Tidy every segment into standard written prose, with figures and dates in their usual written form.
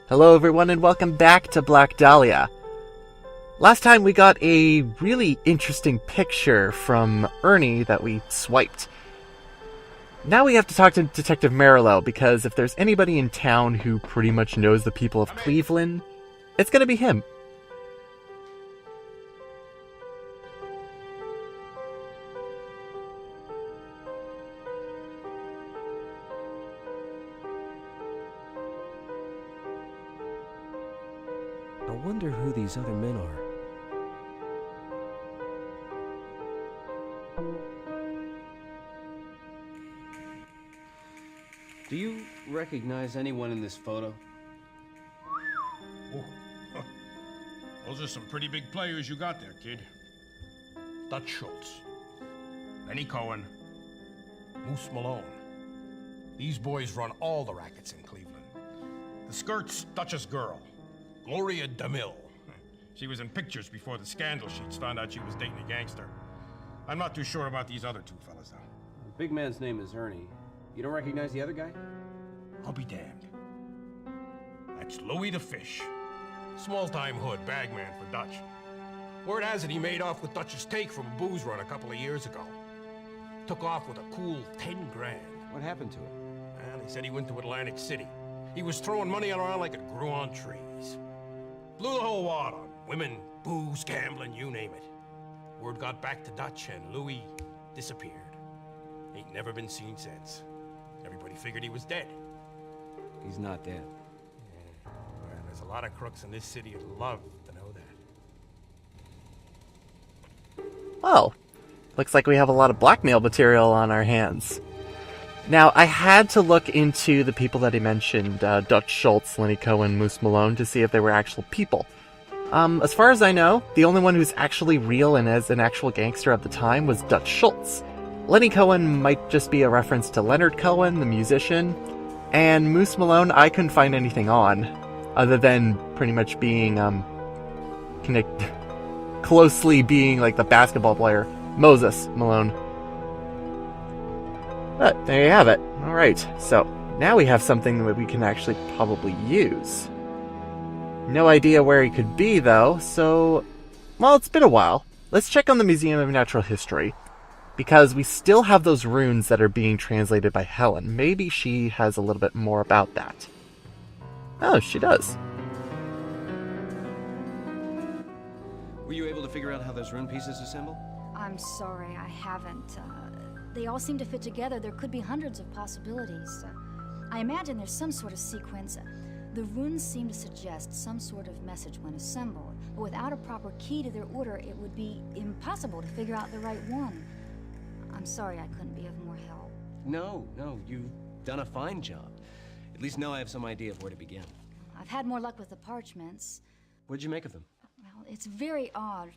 Hello everyone and welcome back to Black Dahlia. Last time we got a really interesting picture from Ernie that we swiped. Now we have to talk to Detective Marillo, because if there's anybody in town who pretty much knows the people of Cleveland, it's gonna be him. I wonder who these other men are. Do you recognize anyone in this photo? Oh, huh. Those are some pretty big players you got there, kid. Dutch Schultz, Lenny Cohen, Moose Malone. These boys run all the rackets in Cleveland. The skirt's Dutch's girl, Gloria DeMille. She was in pictures before the scandal sheets found out she was dating a gangster. I'm not too sure about these other two fellas, though. The big man's name is Ernie. You don't recognize the other guy? I'll be damned. That's Louie the Fish. Small-time hood bagman for Dutch. Word has it he made off with Dutch's take from a booze run a couple of years ago. Took off with a cool 10 grand. What happened to him? Well, he said he went to Atlantic City. He was throwing money around like it grew on trees. Blew the whole wad on women, booze, gambling, you name it. Word got back to Dutch and Louie disappeared. Ain't never been seen since. Everybody figured he was dead. He's not dead. Yeah. Well, there's a lot of crooks in this city who'd love to know that. Well, looks like we have a lot of blackmail material on our hands. Now, I had to look into the people that he mentioned, Dutch Schultz, Lenny Cohen, Moose Malone, to see if they were actual people. As far as I know, the only one who's actually real and as an actual gangster at the time was Dutch Schultz. Lenny Cohen might just be a reference to Leonard Cohen, the musician, and Moose Malone I couldn't find anything on, other than pretty much being, closely being like the basketball player, Moses Malone. But there you have it. Alright, so now we have something that we can actually probably use. No idea where he could be, though, so... well, it's been a while. Let's check on the Museum of Natural History, because we still have those runes that are being translated by Helen. Maybe she has a little bit more about that. Oh, she does. Were you able to figure out how those rune pieces assemble? I'm sorry, I haven't. They all seem to fit together. There could be hundreds of possibilities. I imagine there's some sort of sequence. The runes seem to suggest some sort of message when assembled, but without a proper key to their order, it would be impossible to figure out the right one. I'm sorry I couldn't be of more help. No, you've done a fine job. At least now I have some idea of where to begin. I've had more luck with the parchments. What'd you make of them? Well, it's very odd.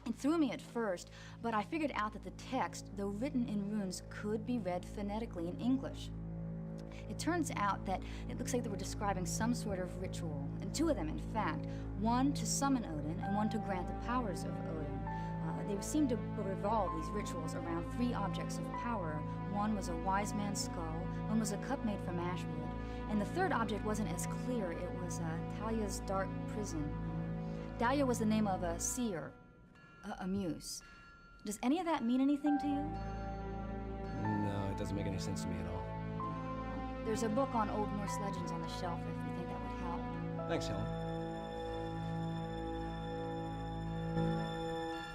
It threw me at first, but I figured out that the text, though written in runes, could be read phonetically in English. It turns out that it looks like they were describing some sort of ritual, and two of them, in fact. One to summon Odin, and one to grant the powers of Odin. They seem to revolve these rituals around three objects of power. One was a wise man's skull, one was a cup made from ashwood, and the third object wasn't as clear. It was Dahlia's dark prison. Dahlia was the name of a seer, a muse. Does any of that mean anything to you? No, it doesn't make any sense to me at all. There's a book on Old Norse legends on the shelf if you think that would help. Thanks, Helen.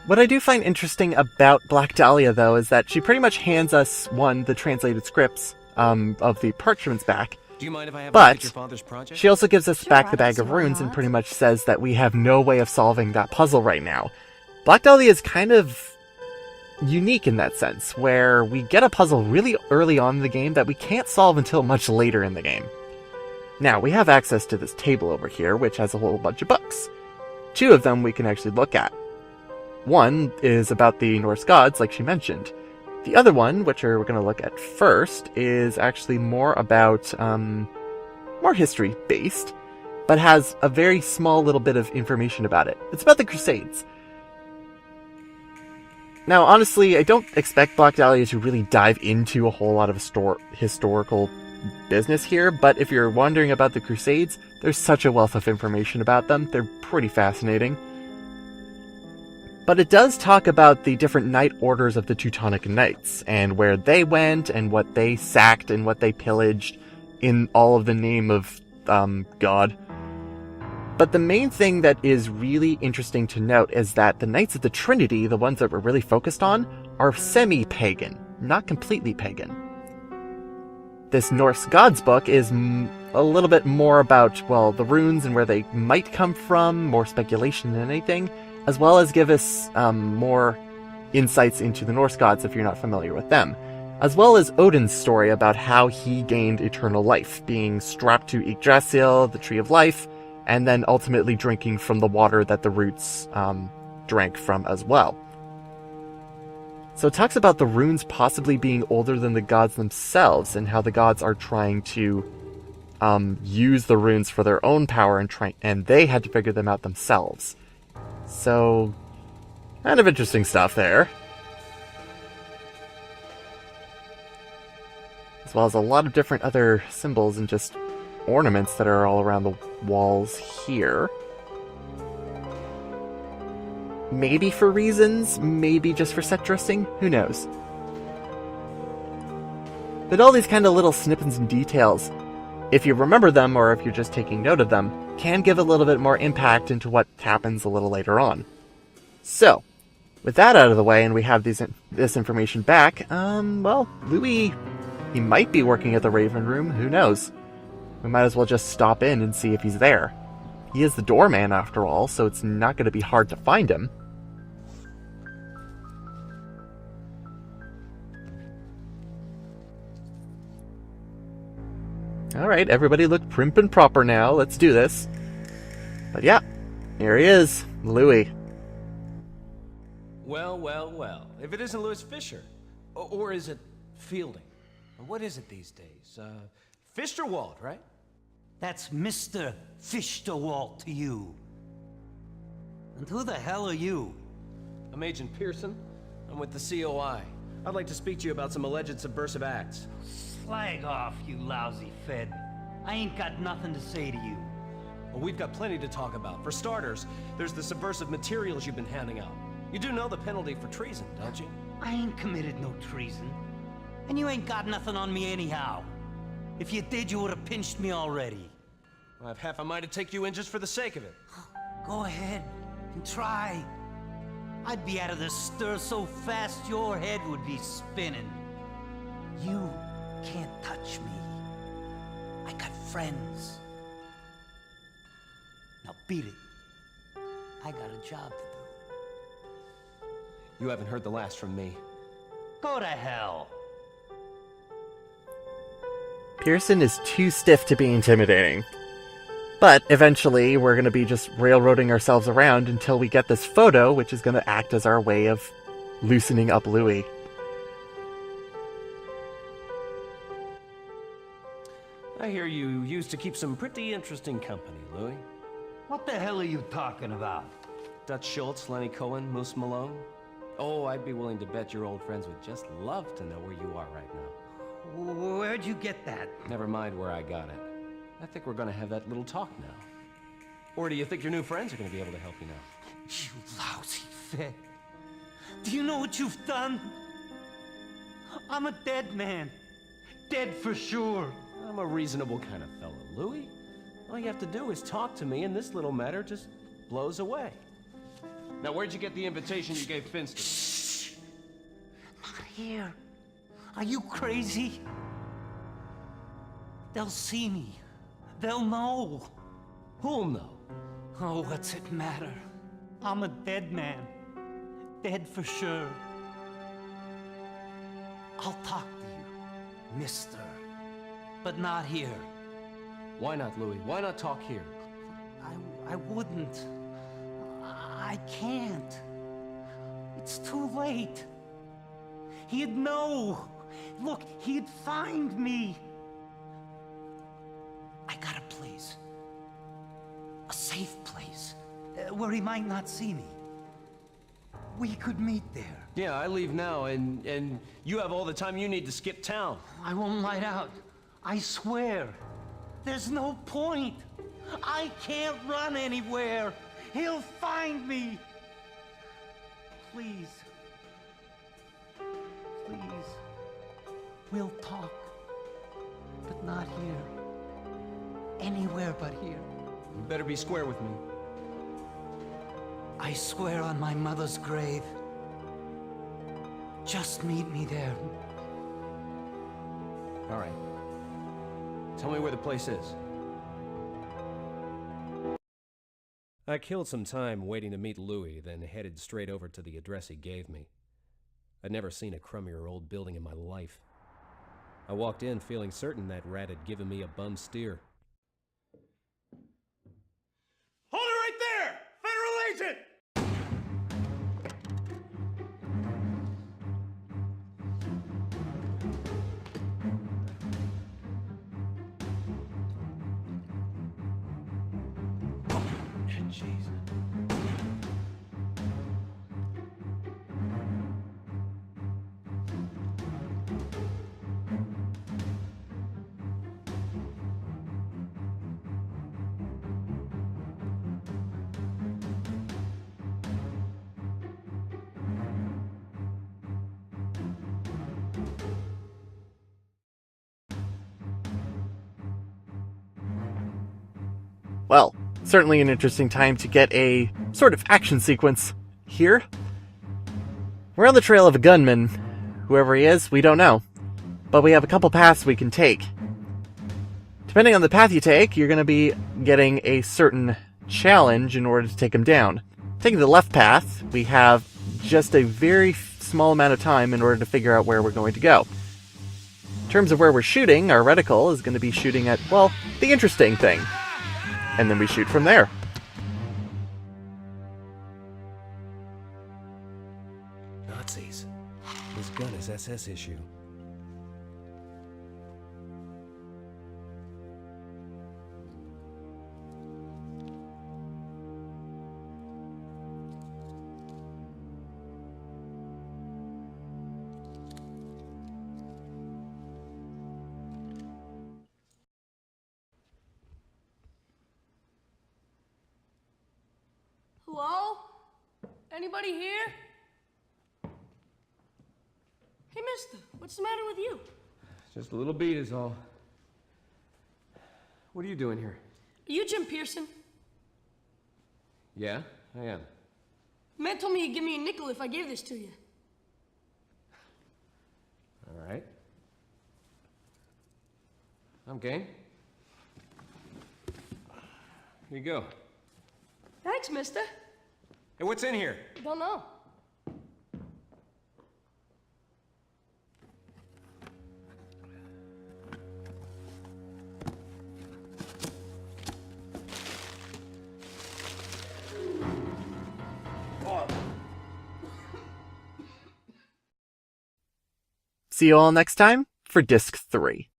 What I do find interesting about Black Dahlia, though, is that she pretty much hands us, one, the translated scripts of the parchments back, Do you mind if I have a look at your father's project? she also gives us Sure, back the I bag don't of see why runes and not. pretty much says that we have no way of solving that puzzle right now. Black Dahlia is kind of unique in that sense, where we get a puzzle really early on in the game that we can't solve until much later in the game. Now, we have access to this table over here, which has a whole bunch of books. Two of them we can actually look at. One is about the Norse gods, like she mentioned. The other one, which we're going to look at first, is actually more about, more history-based, but has a very small little bit of information about it. It's about the Crusades. Now, honestly, I don't expect Black Dahlia to really dive into a whole lot of historical business here, but if you're wondering about the Crusades, there's such a wealth of information about them. They're pretty fascinating. But it does talk about the different knight orders of the Teutonic Knights, and where they went, and what they sacked, and what they pillaged, in all of the name of, God. But the main thing that is really interesting to note is that the Knights of the Trinity, the ones that we're really focused on, are semi-pagan, not completely pagan. This Norse Gods book is a little bit more about, well, the runes and where they might come from, more speculation than anything, as well as give us more insights into the Norse gods if you're not familiar with them, as well as Odin's story about how he gained eternal life, being strapped to Yggdrasil, the Tree of Life, and then ultimately drinking from the water that the roots drank from as well. So it talks about the runes possibly being older than the gods themselves, and how the gods are trying to use the runes for their own power, and they had to figure them out themselves. So, kind of interesting stuff there. As well as a lot of different other symbols and just ornaments that are all around the walls here. Maybe for reasons, maybe just for set dressing, who knows. But all these kind of little snippets and details, if you remember them or if you're just taking note of them, can give a little bit more impact into what happens a little later on. So, with that out of the way and we have this information back, well, Louie, he might be working at the Raven Room, who knows? We might as well just stop in and see if he's there. He is the doorman after all, so it's not going to be hard to find him. Alright, everybody look prim and proper now, let's do this. But yeah, here he is, Louie. Well, well, well. If it isn't Louis Fisher. Or is it Fielding? What is it these days? Fisterwald, right? That's Mr. Fisterwald to you. And who the hell are you? I'm Agent Pearson. I'm with the COI. I'd like to speak to you about some alleged subversive acts. Slag off, you lousy fed. I ain't got nothing to say to you. Well, we've got plenty to talk about. For starters, there's the subversive materials you've been handing out. You do know the penalty for treason, don't you? I ain't committed no treason. And you ain't got nothing on me anyhow. If you did, you would have pinched me already. Well, I've half a mind to take you in just for the sake of it. Go ahead and try. I'd be out of this stir so fast your head would be spinning. You can't touch me. I got friends. Now beat it. I got a job to do. You haven't heard the last from me. Go to hell. Pearson is too stiff to be intimidating. But eventually, we're going to be just railroading ourselves around until we get this photo, which is going to act as our way of loosening up Louie. I hear you used to keep some pretty interesting company, Louis. What the hell are you talking about? Dutch Schultz, Lenny Cohen, Moose Malone. Oh, I'd be willing to bet your old friends would just love to know where you are right now. Where'd you get that? Never mind where I got it. I think we're gonna have that little talk now. Or do you think your new friends are gonna be able to help you now? You lousy fed. Do you know what you've done? I'm a dead man. Dead for sure. I'm a reasonable kind of fellow, Louis. All you have to do is talk to me and this little matter just blows away. Now, where'd you get the invitation you gave Finster? Shh! Not here. Are you crazy? They'll see me. They'll know. Who'll know? Oh, what's it matter? I'm a dead man. Dead for sure. I'll talk to you, mister. But not here. Why not, Louis? Why not talk here? I wouldn't. I can't. It's too late. He'd know. Look, he'd find me. I got a place. A safe place. Where he might not see me. We could meet there. Yeah, I leave now, and you have all the time you need to skip town. I won't light out. I swear, there's no point. I can't run anywhere. He'll find me. Please. Please. We'll talk. But not here. Anywhere but here. You better be square with me. I swear on my mother's grave. Just meet me there. All right. Tell me where the place is. I killed some time waiting to meet Louie, then headed straight over to the address he gave me. I'd never seen a crummier old building in my life. I walked in feeling certain that rat had given me a bum steer. Hold it right there! Federal agent! Jeez. Well, certainly an interesting time to get a sort of action sequence here. We're on the trail of a gunman. Whoever he is, we don't know. But we have a couple paths we can take. Depending on the path you take, you're going to be getting a certain challenge in order to take him down. Taking the left path, we have just a very small amount of time in order to figure out where we're going to go. In terms of where we're shooting, our reticle is going to be shooting at, well, the interesting thing. And then we shoot from there. Nazis. This gun is SS issue. Hello? Anybody here? Hey, mister, what's the matter with you? Just a little beat is all. What are you doing here? Are you Jim Pearson? Yeah, I am. Man told me he'd give me a nickel if I gave this to you. All right. I'm game. Here you go. Thanks, mister. Hey, what's in here? Don't know. See you all next time for Disc 3.